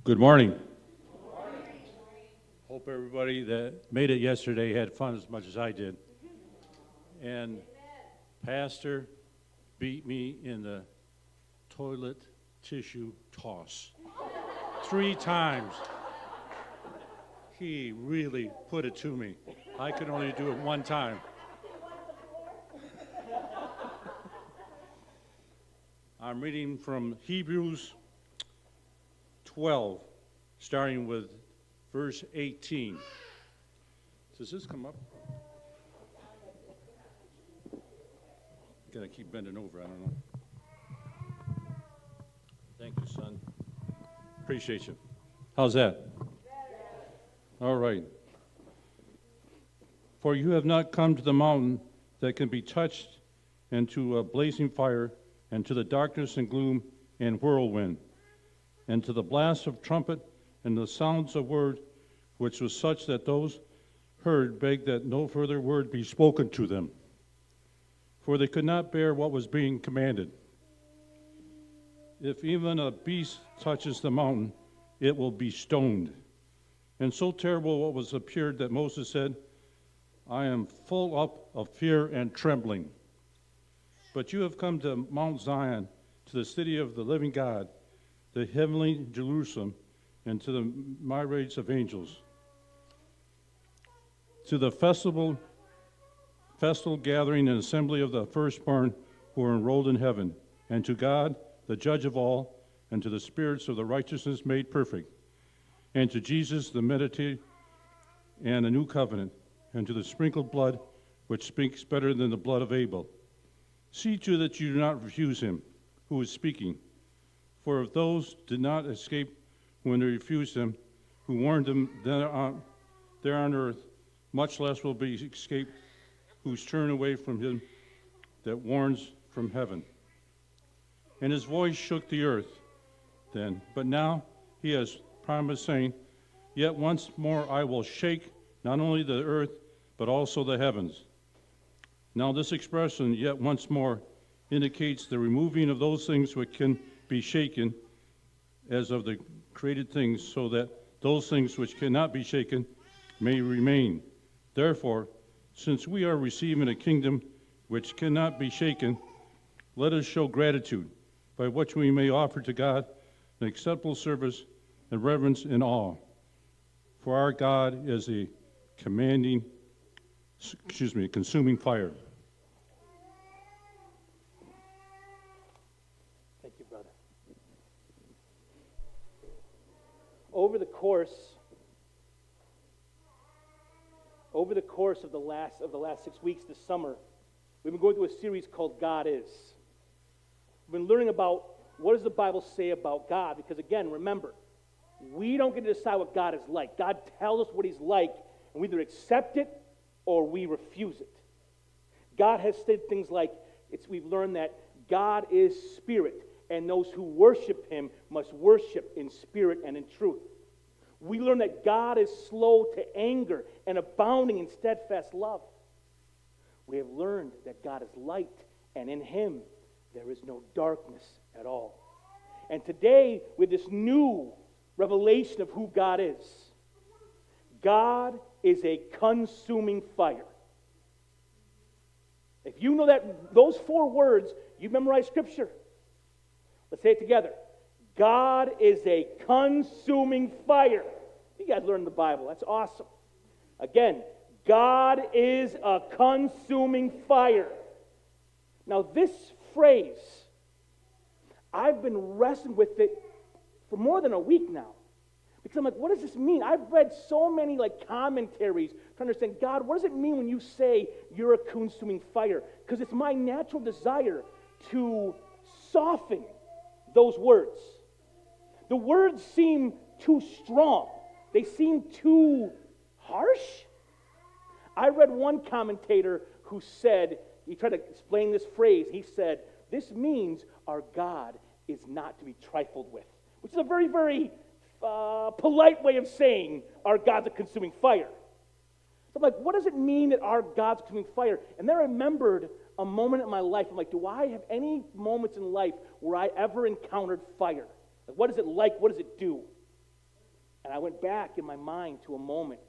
Good morning. Hope everybody that made it yesterday had fun as much as I did. And Pastor beat me in the toilet tissue toss 3 times. He really put it to me. I could only do it 1 time. I'm reading from Hebrews 12, starting with verse 18. Does this come up? Gotta keep bending over, I don't know. Thank you, son. Appreciate you. How's that? All right. For you have not come to the mountain that can be touched, and to a blazing fire, and to the darkness and gloom and whirlwind, and to the blast of trumpet and the sounds of word, which was such that those heard begged that no further word be spoken to them, for they could not bear what was being commanded. If even a beast touches the mountain, it will be stoned. And so terrible what was appeared that Moses said, I am full up of fear and trembling. But you have come to Mount Zion, to the city of the living God, the heavenly Jerusalem, and to the myriads of angels, to the festival gathering and assembly of the firstborn who are enrolled in heaven, and to God, the judge of all, and to the spirits of the righteousness made perfect, and to Jesus, the mediator and a new covenant, and to the sprinkled blood, which speaks better than the blood of Abel. See to that you do not refuse him who is speaking. For if those did not escape when they refused him, who warned them there on earth, much less will be escaped whose turn away from him that warns from heaven. And his voice shook the earth then, but now he has promised, saying, Yet once more I will shake not only the earth, but also the heavens. Now this expression, yet once more, indicates the removing of those things which can be shaken as of the created things, so that those things which cannot be shaken may remain. Therefore, since we are receiving a kingdom which cannot be shaken, let us show gratitude, by which we may offer to God an acceptable service and reverence and awe. For our God is a consuming fire. Thank you, brother. Over the course of the last 6 weeks this summer, we've been going through a series called God Is. We've been learning about what does the Bible say about God, because again, remember, we don't get to decide what God is like. God tells us what he's like, and we either accept it or we refuse it. God has said things like, we've learned that God is spirit, and those who worship him must worship in spirit and in truth. We learn that God is slow to anger and abounding in steadfast love. We have learned that God is light, and in him there is no darkness at all. And today, with this new revelation of who God is a consuming fire. If you know those 4 words, you've memorized Scripture. Let's say it together. God is a consuming fire. You guys learned the Bible. That's awesome. Again, God is a consuming fire. Now, this phrase, I've been wrestling with it for more than a week now. Because I'm like, what does this mean? I've read so many commentaries to understand, God, what does it mean when you say you're a consuming fire? Because it's my natural desire to soften those words. The words seem too strong. They seem too harsh. I read one commentator who said, he tried to explain this phrase. He said, this means our God is not to be trifled with, which is a very, very polite way of saying our God's a consuming fire. So I'm like, what does it mean that our God's a consuming fire? And then I remembered a moment in my life. I'm like, do I have any moments in life where I ever encountered fire? Like, what is it like? What does it do? And I went back in my mind to a moment.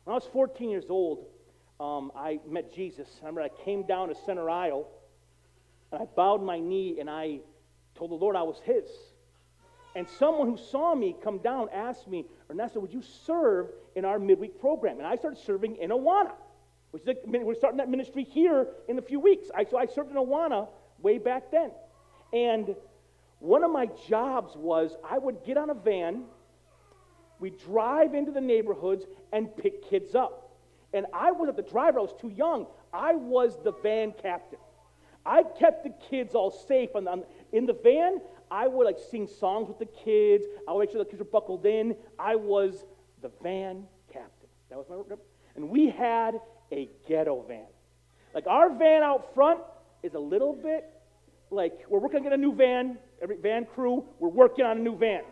When I was 14 years old, I met Jesus. I remember I came down to center aisle, and I bowed my knee, and I told the Lord I was His. And someone who saw me come down asked me, Ernesto, would you serve in our midweek program? And I started serving in Awana, which is we're starting that ministry here in a few weeks. So I served in Awana way back then. And one of my jobs was I would get on a van, we'd drive into the neighborhoods and pick kids up. And I wasn't the driver, I was too young. I was the van captain. I kept the kids all safe in the van. I would like sing songs with the kids. I would make sure the kids were buckled in. I was the van captain. That was my work. And we had a ghetto van. Like our van out front is a little bit like we're working to get a new van. Every van crew, we're working on a new van.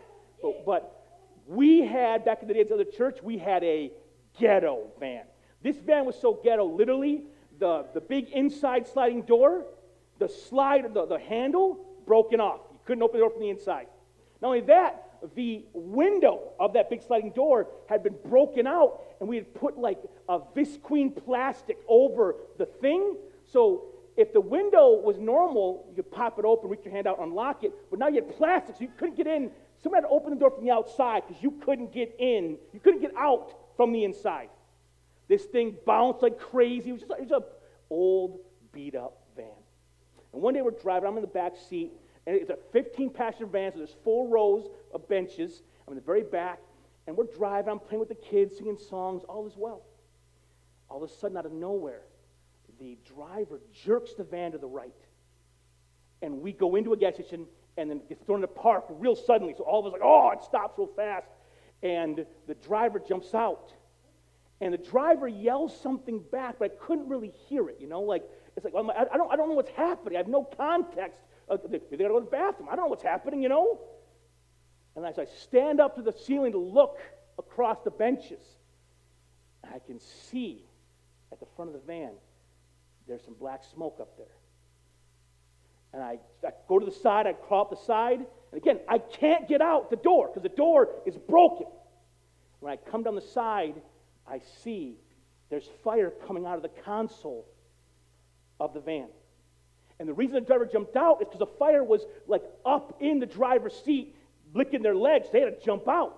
But we had, back in the days of the church, we had a ghetto van. This van was so ghetto, literally, the big inside sliding door, the handle broken off. You couldn't open the door from the inside. Not only that, the window of that big sliding door had been broken out, and we had put like a visqueen plastic over the thing. So if the window was normal, you could pop it open, reach your hand out, unlock it. But now you had plastic, so you couldn't get in. Someone had to open the door from the outside because you couldn't get in. You couldn't get out from the inside. This thing bounced like crazy. It was just an old, beat-up van. And one day we're driving. I'm in the back seat, and it's a 15-passenger van, so there's 4 rows of benches. I'm in the very back, and we're driving. I'm playing with the kids, singing songs. All is well. All of a sudden, out of nowhere, the driver jerks the van to the right. And we go into a gas station, and then it gets thrown in the park real suddenly. So all of us are like, oh, it stops real fast. And the driver jumps out. And the driver yells something back, but I couldn't really hear it, like, it's like, I don't know what's happening. I have no context. They got to go to the bathroom. I don't know what's happening, And as I stand up to the ceiling to look across the benches, I can see at the front of the van, there's some black smoke up there. And I go to the side, I crawl up the side, and again, I can't get out the door because the door is broken. When I come down the side, I see there's fire coming out of the console of the van. And the reason the driver jumped out is because the fire was like up in the driver's seat, licking their legs. They had to jump out.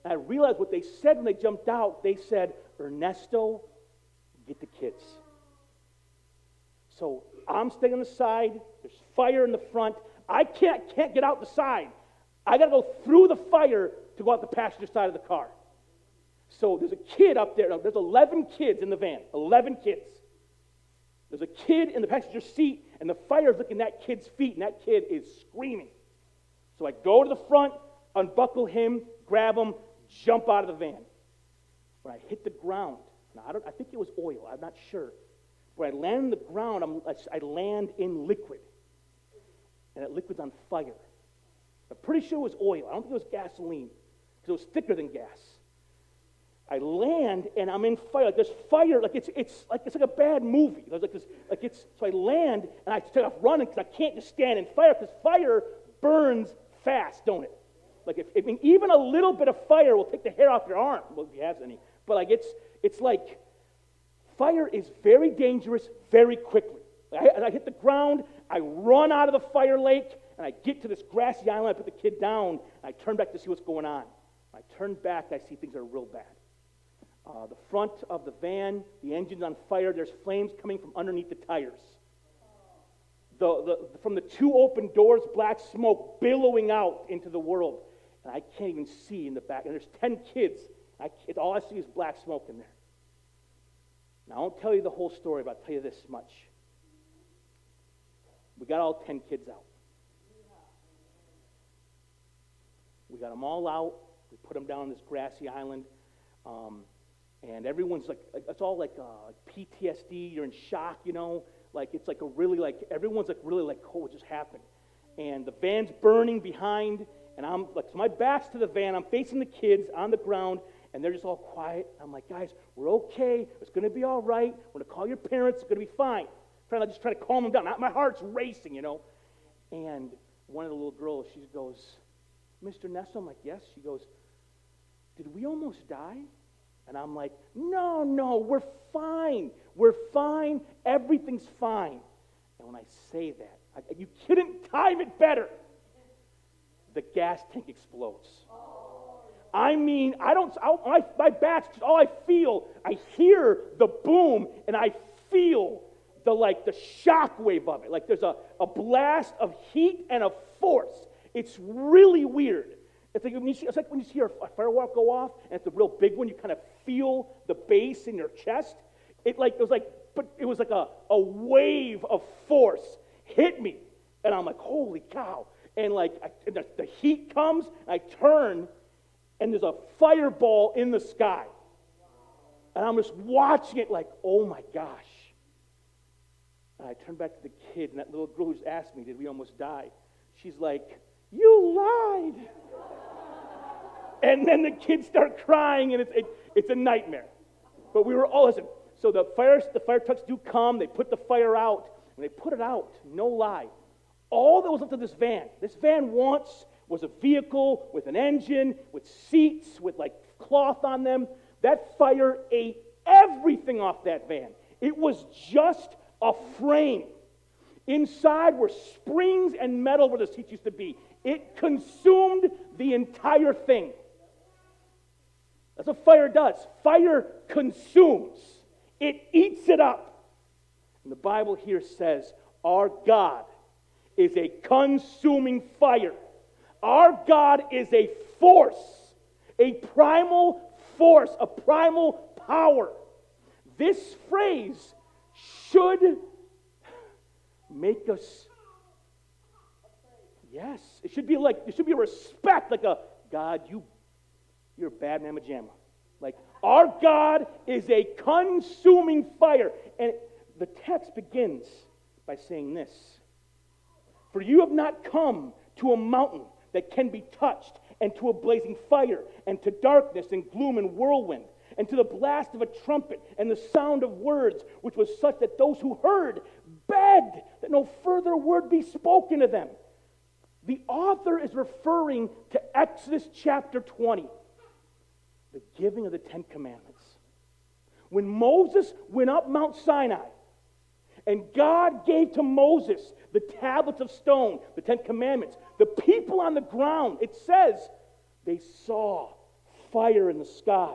And I realized what they said when they jumped out. They said, Ernesto, get the kids. So I'm staying on the side. There's fire in the front. I can't get out the side. I got to go through the fire to go out the passenger side of the car. So there's a kid up there. There's 11 kids in the van. 11 kids. There's a kid in the passenger seat, and the fire is licking that kid's feet, and that kid is screaming. So I go to the front, unbuckle him, grab him, jump out of the van. When I hit the ground, now I think it was oil. I'm not sure. When I land on the ground, I land in liquid, and that liquid's on fire. I'm pretty sure it was oil. I don't think it was gasoline, because it was thicker than gas. I land and I'm in fire. Like there's fire. Like it's like a bad movie. There's like this. So I land and I start off running because I can't just stand in fire because fire burns fast, don't it? Like even a little bit of fire will take the hair off your arm. Well, if you have any. But like it's like fire is very dangerous very quickly. I hit the ground. I run out of the fire lake and I get to this grassy island. I put the kid down. And I turn back to see what's going on. When I turn back. I see things are real bad. The front of the van, the engine's on fire. There's flames coming from underneath the tires. From the 2 open doors, black smoke billowing out into the world. And I can't even see in the back. And there's 10 kids. All I see is black smoke in there. Now, I won't tell you the whole story, but I'll tell you this much. We got all 10 kids out. We got them all out. We put them down on this grassy island. And everyone's like, it's all like PTSD, you're in shock, like it's like everyone's like really like, oh, what just happened? And the van's burning behind, and I'm like, so my back's to the van, I'm facing the kids on the ground, and they're just all quiet. I'm like, guys, we're okay, it's going to be all right, we're going to call your parents, it's going to be fine. Trying to calm them down. My heart's racing, And one of the little girls, she goes, Mr. Ernesto, I'm like, yes. She goes, did we almost die? And I'm like, no, we're fine. We're fine. Everything's fine. And when I say that, you couldn't time it better. The gas tank explodes. I mean, my back's all I feel. I hear the boom, and I feel the shock wave of it. Like there's a blast of heat and of force. It's really weird. It's like when you see a firework go off, and it's a real big one. You kind of feel the bass in your chest. It was like a wave of force hit me, and I'm like, holy cow! And the heat comes, and I turn, and there's a fireball in the sky, and I'm just watching it like, oh my gosh! And I turn back to the kid, and that little girl who's asked me, did we almost die? She's like, you lied. And then the kids start crying, and it's a nightmare. But we were all, listen, so the fire trucks do come, they put the fire out. When they put it out, no lie, all that was left of this van once was a vehicle with an engine, with seats, with cloth on them. That fire ate everything off that van. It was just a frame. Inside were springs and metal where the seats used to be. It consumed the entire thing. That's what fire does. Fire consumes. It eats it up. And the Bible here says, our God is a consuming fire. Our God is a force, a primal force, a primal power. This phrase should make us, yes, it should be a respect, like a, God, you're a bad mamma jamma. Like, our God is a consuming fire. And the text begins by saying this: for you have not come to a mountain that can be touched, and to a blazing fire, and to darkness and gloom and whirlwind, and to the blast of a trumpet and the sound of words, which was such that those who heard begged that no further word be spoken to them. The author is referring to Exodus chapter 20, the giving of the Ten Commandments. When Moses went up Mount Sinai, and God gave to Moses the tablets of stone, the Ten Commandments, the people on the ground, it says, they saw fire in the sky.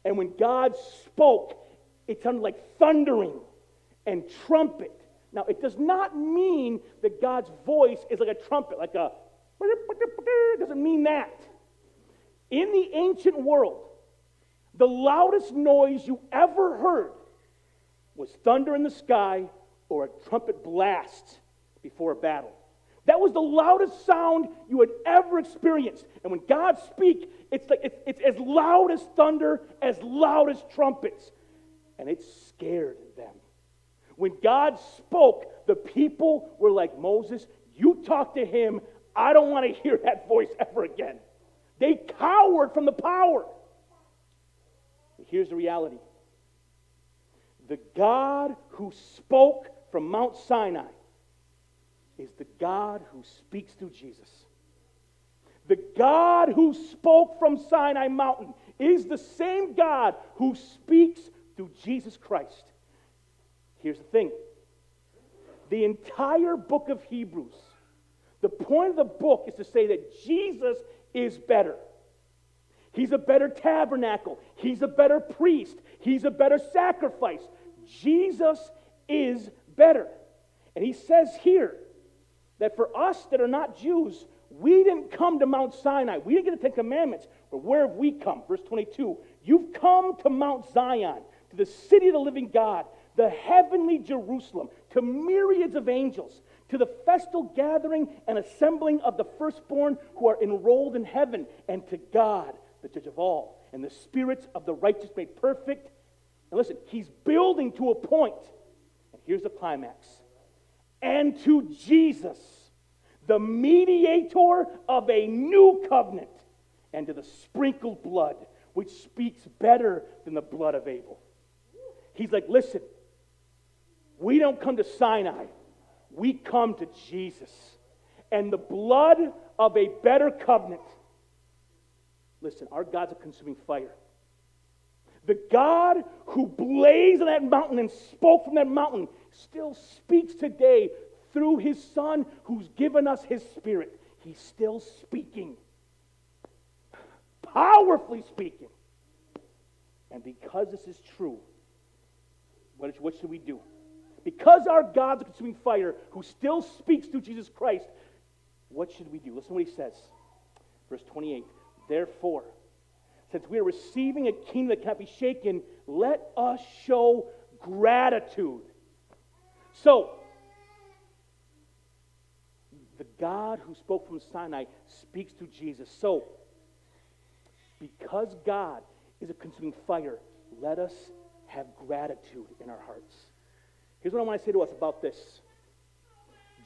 And when God spoke, it sounded like thundering and trumpet. Now, it does not mean that God's voice is like a trumpet, like a... It doesn't mean that. In the ancient world, the loudest noise you ever heard was thunder in the sky or a trumpet blast before a battle. That was the loudest sound you had ever experienced. And when God speaks, it's as loud as thunder, as loud as trumpets. And it scared them. When God spoke, the people were like, Moses, you talk to him. I don't want to hear that voice ever again. They cowered from the power. But here's the reality. The God who spoke from Mount Sinai is the God who speaks through Jesus. The God who spoke from Sinai Mountain is the same God who speaks through Jesus Christ. Here's the thing. The entire book of Hebrews, the point of the book is to say that Jesus is better. He's a better tabernacle. He's a better priest. He's a better sacrifice. Jesus is better. And he says here that for us that are not Jews, we didn't come to Mount Sinai. We didn't get the Ten Commandments. But where have we come? Verse 22, you've come to Mount Zion, to the city of the living God, the heavenly Jerusalem, to myriads of angels, to the festal gathering and assembling of the firstborn who are enrolled in heaven, and to God, the judge of all, and the spirits of the righteous made perfect. And listen, he's building to a point. And here's the climax. And to Jesus, the mediator of a new covenant, and to the sprinkled blood, which speaks better than the blood of Abel. He's like, listen, we don't come to Sinai. We come to Jesus. And the blood of a better covenant Listen, our God's a consuming fire. The God who blazed on that mountain and spoke from that mountain still speaks today through his Son who's given us his Spirit. He's still speaking. Powerfully speaking. And because this is true, what should we do? Because our God's a consuming fire who still speaks through Jesus Christ, what should we do? Listen to what he says. Verse 28. Therefore, since we are receiving a kingdom that cannot be shaken, let us show gratitude. So, the God who spoke from Sinai speaks through Jesus. So, because God is a consuming fire, let us have gratitude in our hearts. Here's what I want to say to us about this.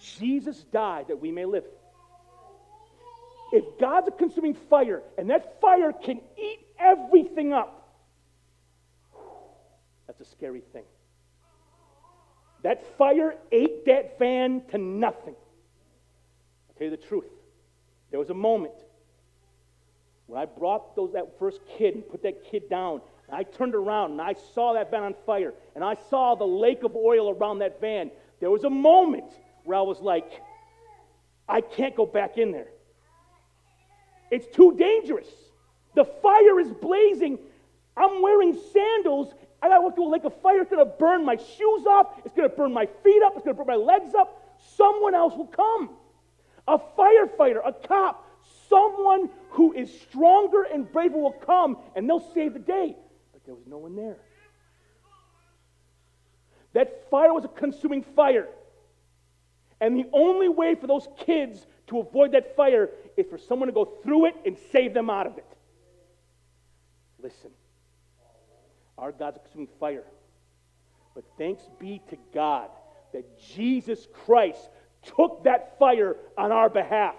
Jesus died that we may live. If God's a consuming fire, and that fire can eat everything up, that's a scary thing. That fire ate that van to nothing. I'll tell you the truth. There was a moment when I brought that first kid and put that kid down, and I turned around and I saw that van on fire, and I saw the lake of oil around that van. There was a moment where I was like, I can't go back in there. It's too dangerous. The fire is blazing. I'm wearing sandals. I gotta walk through a lake of fire. It's gonna burn my shoes off. It's gonna burn my feet up. It's gonna burn my legs up. Someone else will come. A firefighter, a cop, someone who is stronger and braver will come, and they'll save the day. But there was no one there. That fire was a consuming fire. And the only way for those kids to avoid that fire is for someone to go through it and save them out of it. Listen, our God's a consuming fire. But thanks be to God that Jesus Christ took that fire on our behalf.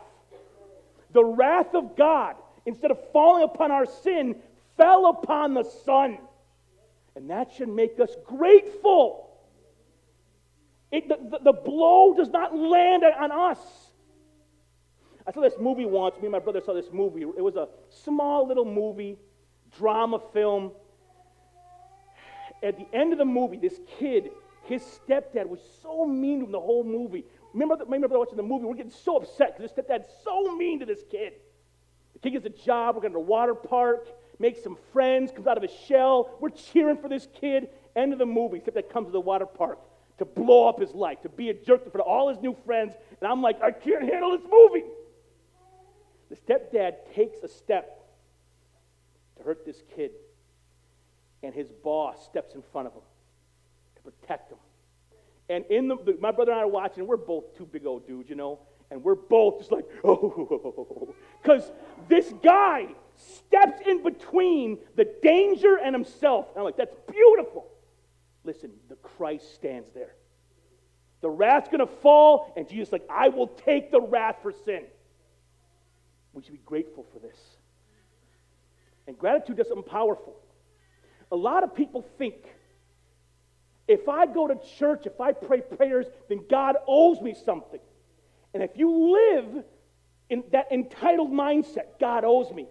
The wrath of God, instead of falling upon our sin, fell upon the Son. And that should make us grateful. The blow does not land on us. I saw this movie once. Me and my brother saw this movie. It was a small little movie, drama film. At the end of the movie, this kid, his stepdad was so mean to him the whole movie. Remember watching the movie? We're getting so upset because his stepdad's so mean to this kid. The kid gets a job, we're going to the water park, makes some friends, comes out of his shell. We're cheering for this kid. End of the movie, stepdad comes to the water park to blow up his life, to be a jerk in front of all his new friends. And I'm like, I can't handle this movie. The stepdad takes a step to hurt this kid, and his boss steps in front of him to protect him. And my brother and I are watching, and we're both two big old dudes, and we're both just like, oh, because this guy steps in between the danger and himself. And I'm like, that's beautiful. Listen, the Christ stands there. The wrath's going to fall, and Jesus is like, I will take the wrath for sin. We should be grateful for this. And gratitude does something powerful. A lot of people think, if I go to church, if I pray prayers, then God owes me something. And if you live in that entitled mindset, God owes me.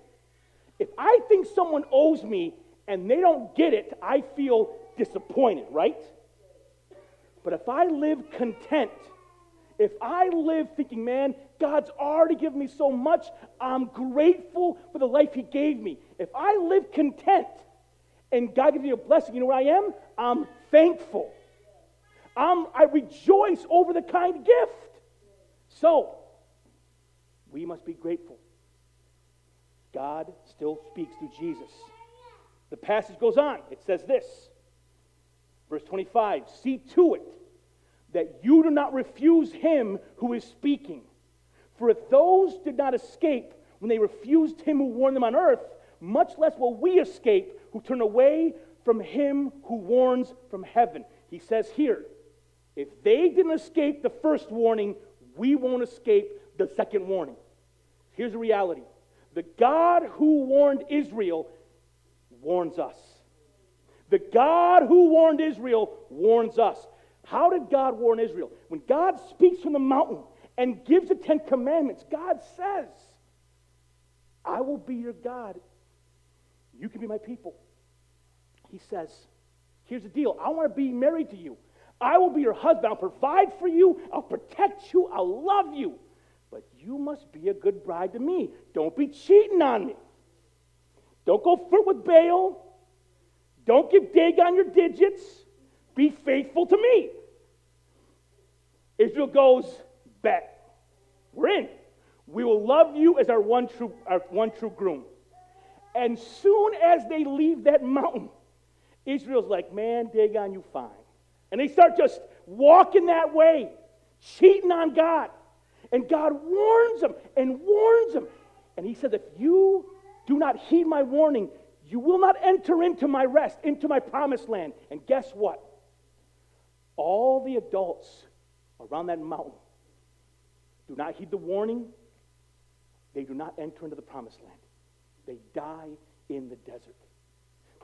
If I think someone owes me and they don't get it, I feel disappointed, right? But if I live content, if I live thinking, man, God's already given me so much, I'm grateful for the life He gave me. If I live content and God gives me a blessing, you know what I am? I'm thankful. I rejoice over the kind gift. So, we must be grateful. God still speaks through Jesus. The passage goes on. It says this, verse 25, see to it that you do not refuse Him who is speaking. For if those did not escape when they refused Him who warned them on earth, much less will we escape who turn away from Him who warns from heaven. He says here, if they didn't escape the first warning, we won't escape the second warning. Here's the reality. The God who warned Israel warns us. The God who warned Israel warns us. How did God warn Israel? When God speaks from the mountain and gives the 10 Commandments, God says, I will be your God You can be my people. He says, here's the deal. I want to be married to you. I will be your husband. I'll provide for you. I'll protect you. I'll love you. But you must be a good bride to me. Don't be cheating on me. Don't go flirt with Baal. Don't give Dagon your digits. Be faithful to me. Israel goes, bet. We're in. We will love you as our one true groom. And soon as they leave that mountain, Israel's like, man, Dagon, you fine. And they start just walking that way, cheating on God. And God warns them and warns them. And he said, if you do not heed my warning, you will not enter into my rest, into my promised land. And guess what? All the adults around that mountain do not heed the warning. They do not enter into the promised land. They die in the desert.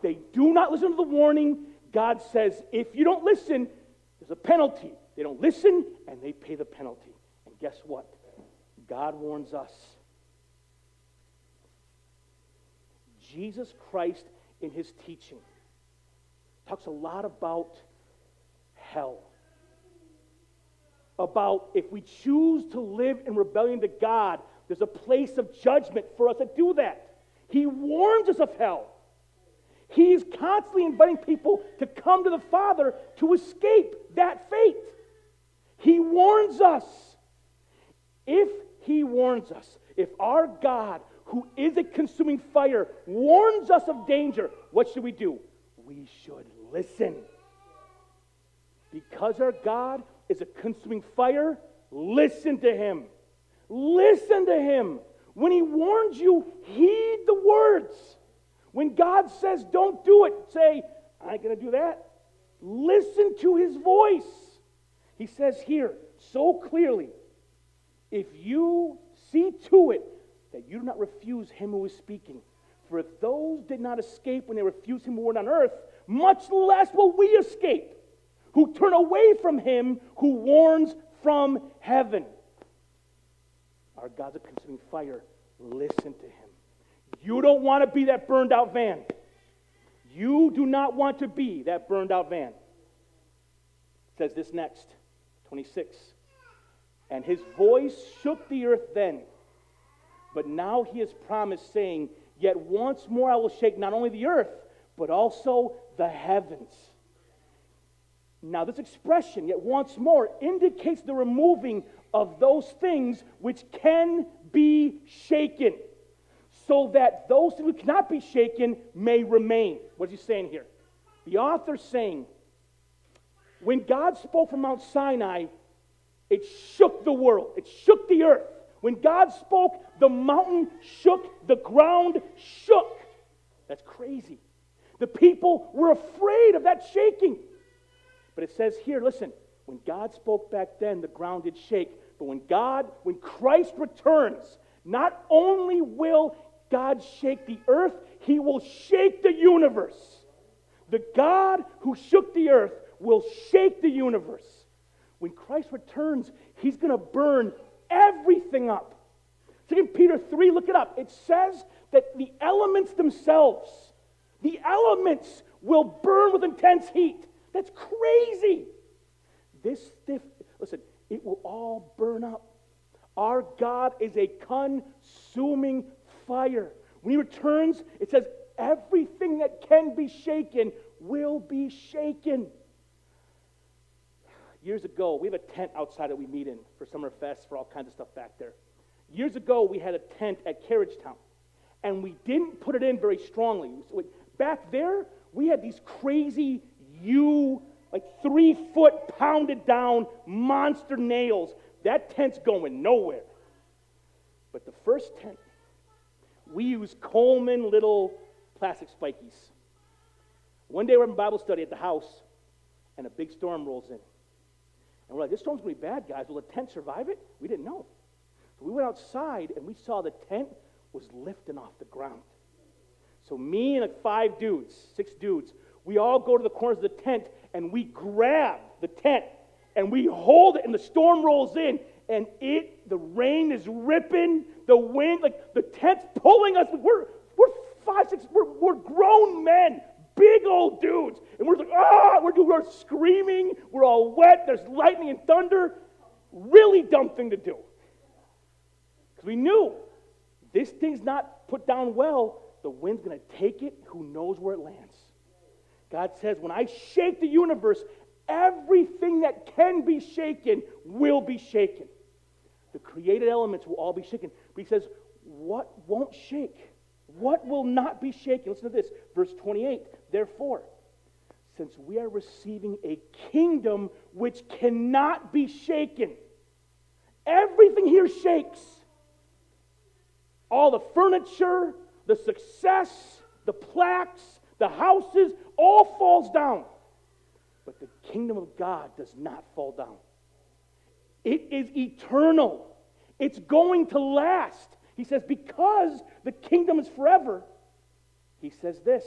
They do not listen to the warning. God says, if you don't listen, there's a penalty. They don't listen, and they pay the penalty. And guess what? God warns us. Jesus Christ, in his teaching, talks a lot about hell. About if we choose to live in rebellion to God, there's a place of judgment for us to do that. He warns us of hell. He's constantly inviting people to come to the Father to escape that fate. He warns us. If he warns us, if our God, who is a consuming fire, warns us of danger, what should we do? We should listen. Because our God is a consuming fire, listen to him. Listen to him. When he warns you, heed the words. When God says don't do it, say, I ain't going to do that. Listen to his voice. He says here so clearly, if you see to it that you do not refuse him who is speaking. For if those did not escape when they refused him who were on earth, much less will we escape, who turn away from him who warns from heaven. Our God's a consuming fire. Listen to him. You don't want to be that burned out van. You do not want to be that burned out van. It says this next, 26. And his voice shook the earth then. But now he has promised, saying, yet once more I will shake not only the earth, but also the heavens. Now this expression, yet once more, indicates the removing of those things which can be shaken, so that those things which cannot be shaken may remain. What is he saying here? The author's saying, when God spoke from Mount Sinai, it shook the world. It shook the earth. When God spoke, the mountain shook, the ground shook. That's crazy. The people were afraid of that shaking. But it says here, listen, when God spoke back then, the ground did shake. But when Christ returns, not only will God shake the earth, he will shake the universe. The God who shook the earth will shake the universe. When Christ returns, he's going to burn everything up. 2 Peter 3, look it up. It says that the elements themselves, the elements will burn with intense heat. That's crazy. Listen, it will all burn up. Our God is a consuming fire. When he returns, it says everything that can be shaken will be shaken. Years ago, we have a tent outside that we meet in for summer fests, for all kinds of stuff back there. Years ago, we had a tent at Carriage Town, and we didn't put it in very strongly. Back there, we had these crazy 3-foot pounded down monster nails. That tent's going nowhere. But the first tent, we used Coleman little plastic spikies. One day we're in Bible study at the house, and a big storm rolls in. And we're like, this storm's going to be bad, guys. Will the tent survive it? We didn't know. So we went outside, and we saw the tent was lifting off the ground. So me and 6 dudes, we all go to the corners of the tent, and we grab the tent, and we hold it, and the storm rolls in, and the rain is ripping, the wind, the tent's pulling us. We're 5, 6, we're grown men, big old dudes. And we're like, we're screaming, we're all wet, there's lightning and thunder. Really dumb thing to do. Because we knew this thing's not put down well, the wind's going to take it, who knows where it lands. God says, when I shake the universe, everything that can be shaken will be shaken. The created elements will all be shaken. But he says, what won't shake? What will not be shaken? Listen to this, verse 28. Therefore, since we are receiving a kingdom which cannot be shaken, everything here shakes. All the furniture, the success, the plaques, the houses, all falls down. But the kingdom of God does not fall down. It is eternal. It's going to last. He says, because the kingdom is forever, he says this,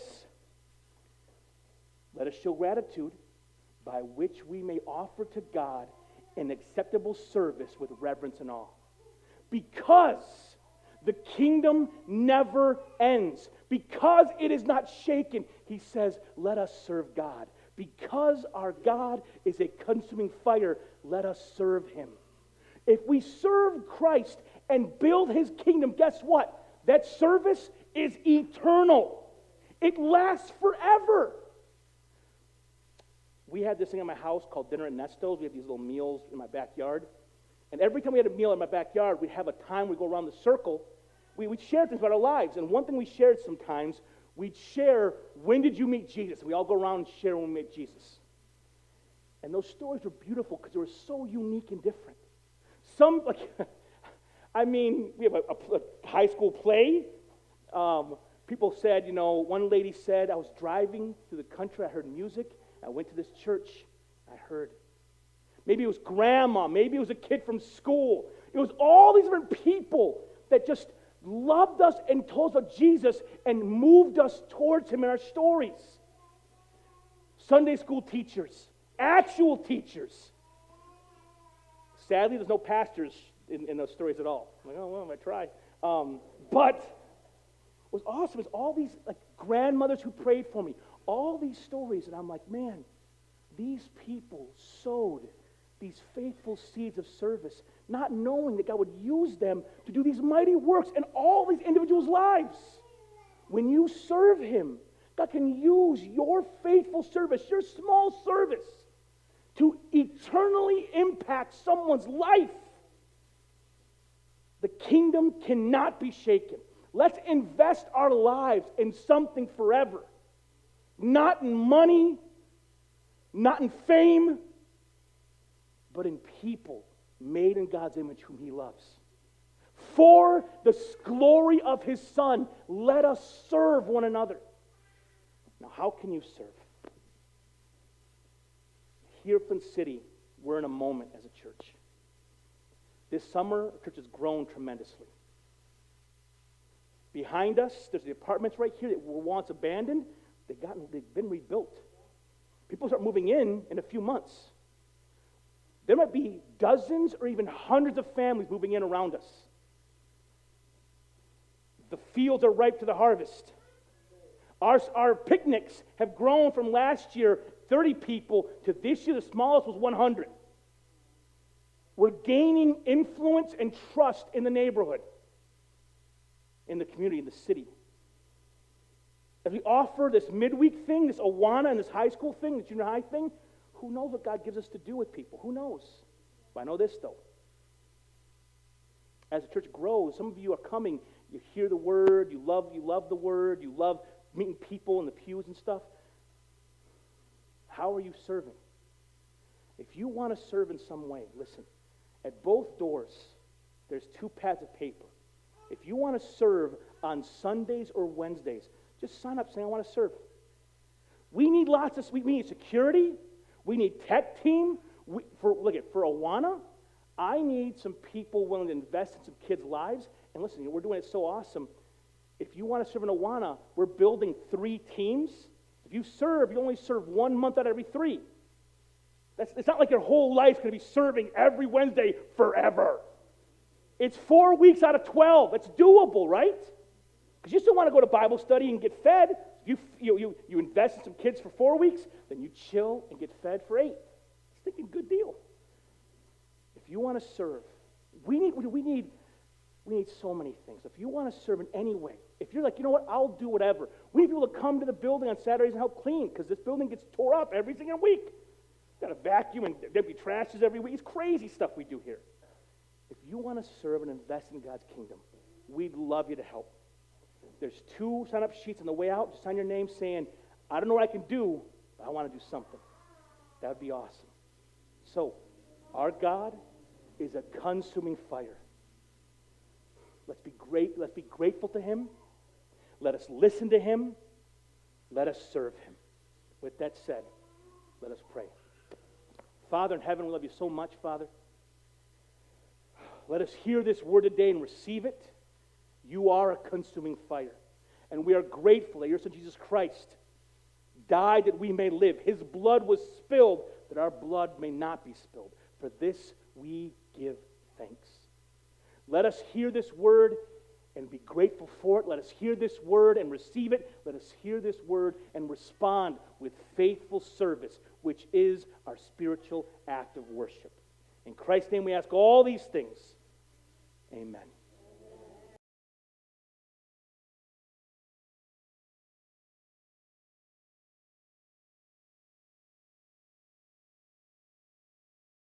let us show gratitude by which we may offer to God an acceptable service with reverence and awe. Because the kingdom never ends. Because it is not shaken, he says, let us serve God. Because our God is a consuming fire, let us serve him. If we serve Christ and build his kingdom, guess what? That service is eternal. It lasts forever. We had this thing in my house called dinner at Ernesto's. We had these little meals in my backyard. And every time we had a meal in my backyard, we'd have a time we'd go around the circle. We'd share things about our lives. And one thing we shared sometimes, we'd share, when did you meet Jesus? We all go around and share when we met Jesus. And those stories were beautiful because they were so unique and different. Some, like, we have a high school play. People said, one lady said, I was driving through the country, I heard music, I went to this church, I heard. Maybe it was grandma, maybe it was a kid from school. It was all these different people that just loved us and told us about Jesus and moved us towards him in our stories. Sunday school teachers, actual teachers. Sadly, there's no pastors in those stories at all. I'm like, oh, well, I try. But what was awesome is all these grandmothers who prayed for me, all these stories, and I'm like, man, these people sowed these faithful seeds of service, not knowing that God would use them to do these mighty works in all these individuals' lives. When you serve him, God can use your faithful service, your small service, to eternally impact someone's life. The kingdom cannot be shaken. Let's invest our lives in something forever. Not in money, not in fame, but in people made in God's image whom he loves. For the glory of his Son, let us serve one another. Now, how can you serve? Here in Flint City, we're in a moment as a church. This summer, our church has grown tremendously. Behind us, there's the apartments right here that were once abandoned. They've been rebuilt. People start moving in a few months. There might be dozens or even hundreds of families moving in around us. The fields are ripe to the harvest. Our picnics have grown from last year, 30 people, to this year, the smallest was 100. We're gaining influence and trust in the neighborhood, in the community, in the city. As we offer this midweek thing, this Awana and this high school thing, this junior high thing, who knows what God gives us to do with people? Who knows? But I know this, though. As the church grows, some of you are coming, you hear the word, you love the word, you love meeting people in the pews and stuff. How are you serving? If you want to serve in some way, listen, at both doors, there's 2 pads of paper. If you want to serve on Sundays or Wednesdays, just sign up saying, I want to serve. We need we need security. We need tech team. For Awana, I need some people willing to invest in some kids' lives. And listen, we're doing it so awesome. If you want to serve in Awana, we're building 3 teams. If you serve, you only serve 1 month out of every 3. It's not like your whole life's going to be serving every Wednesday forever. It's 4 weeks out of 12. It's doable, right? Because you still want to go to Bible study and get fed. You invest in some kids for 4 weeks, then you chill and get fed for 8. It's thinking good deal. If you want to serve, we need so many things. If you want to serve in any way, if you're like, you know what, I'll do whatever. We need people to come to the building on Saturdays and help clean, because this building gets tore up every single week. Got to vacuum and empty trashes every week. It's crazy stuff we do here. If you want to serve and invest in God's kingdom, we'd love you to help. There's 2 sign-up sheets on the way out. Just sign your name saying, I don't know what I can do, but I want to do something. That would be awesome. So, our God is a consuming fire. Let's be grateful to Him. Let us listen to Him. Let us serve Him. With that said, let us pray. Father in heaven, we love you so much, Father. Let us hear this word today and receive it. You are a consuming fire. And we are grateful that your Son Jesus Christ died that we may live. His blood was spilled that our blood may not be spilled. For this we give thanks. Let us hear this word and be grateful for it. Let us hear this word and receive it. Let us hear this word and respond with faithful service, which is our spiritual act of worship. In Christ's name we ask all these things. Amen.